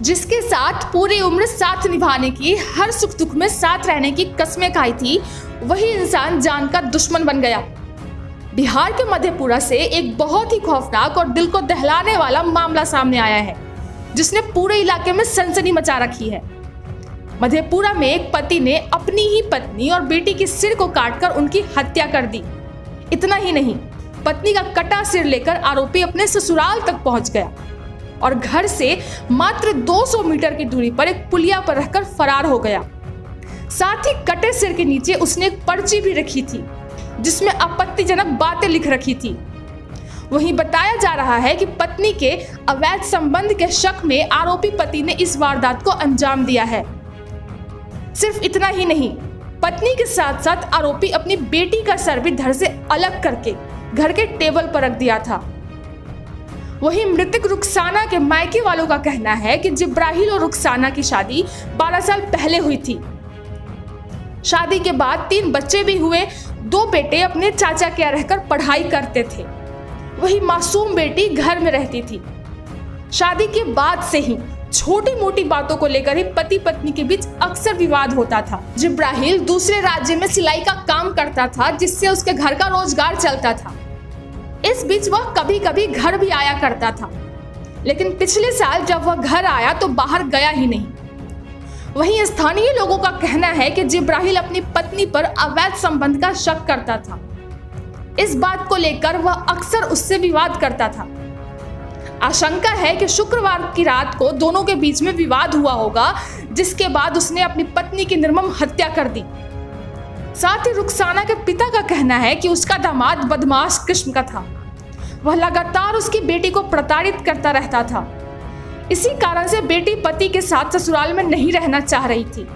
जिसके साथ पूरी उम्र साथ निभाने की, हर सुख दुख में साथ रहने की कस्में खाई थी, वही इंसान जान का दुश्मन बन गया। बिहार के मधेपुरा से एक बहुत ही खौफनाक और दिल को दहलाने वाला मामला सामने आया है, जिसने पूरे इलाके में सनसनी मचा रखी है। मधेपुरा में एक पति ने अपनी ही पत्नी और बेटी के सिर को काटकर उनकी हत्या कर दी। इतना ही नहीं, पत्नी का कटा सिर लेकर आरोपी अपने ससुराल तक पहुंच गया और घर से मात्र 200 मीटर की दूरी पर एक पुलिया पर रखकर फरार हो गया। साथ ही कटे सिर के नीचे उसने एक पर्ची भी रखी थी, जिसमें आपत्तिजनक बातें लिख रखी थी। वहीं बताया जा रहा है कि पत्नी के अवैध संबंध के शक में आरोपी पति ने इस वारदात को अंजाम दिया है। सिर्फ इतना ही नहीं, पत्नी के साथ साथ आरोपी अपनी बेटी का सर भी धड़ से अलग करके घर के टेबल पर रख दिया था। वहीं मृतक रुखसाना के मायके वालों का कहना है कि जिब्राहिल और रुखसाना की शादी 12 साल पहले हुई थी। शादी के बाद 3 बच्चे भी हुए। 2 बेटे अपने चाचा के यहाँ रहकर पढ़ाई करते थे, वही मासूम बेटी घर में रहती थी। शादी के बाद से ही छोटी मोटी बातों को लेकर ही पति पत्नी के बीच अक्सर विवाद होता था। जिब्राहिल दूसरे राज्य में सिलाई का काम करता था, जिससे उसके घर का रोजगार चलता था। इस बीच वह कभी कभी घर भी आया करता था, लेकिन पिछले साल जब वह घर आया तो बाहर गया ही नहीं। वहीं स्थानीय लोगों का कहना है कि जिब्राहिल अपनी पत्नी पर अवैध संबंध का शक करता था। इस बात को लेकर वह अक्सर उससे विवाद करता था। आशंका है कि शुक्रवार की रात को दोनों के बीच में विवाद हुआ होगा, जिसके बाद उसने अपनी पत्नी की निर्मम हत्या कर दी। साथ ही रुखसाना के पिता का कहना है कि उसका दामाद बदमाश किस्म का था। वह लगातार उसकी बेटी को प्रताड़ित करता रहता था। इसी कारण से बेटी पति के साथ ससुराल में नहीं रहना चाह रही थी।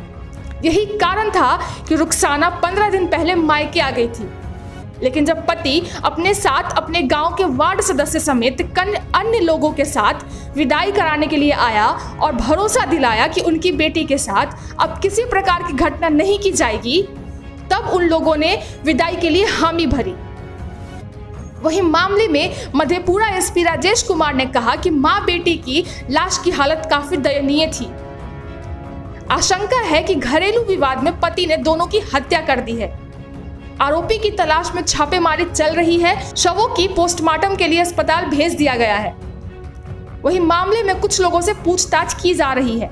यही कारण था कि रुखसाना 15 दिन पहले मायके आ गई थी। लेकिन जब पति अपने साथ अपने गांव के वार्ड सदस्य समेत अन्य लोगों के साथ विदाई कराने के लिए आया और भरोसा दिलाया कि उनकी बेटी के साथ अब किसी प्रकार की घटना नहीं की जाएगी, तब उन लोगों ने विदाई के लिए हामी भरी। वहीं मामले में मधेपुरा एसपी राजेश कुमार ने कहा कि मां बेटी की लाश की हालत काफी दयनीय थी। आशंका है कि घरेलू विवाद में पति ने दोनों की हत्या कर दी है। आरोपी की तलाश में छापेमारी चल रही है। शवों की पोस्टमार्टम के लिए अस्पताल भेज दिया गया है। वहीं मामले में कुछ लोगों से पूछताछ की जा रही है।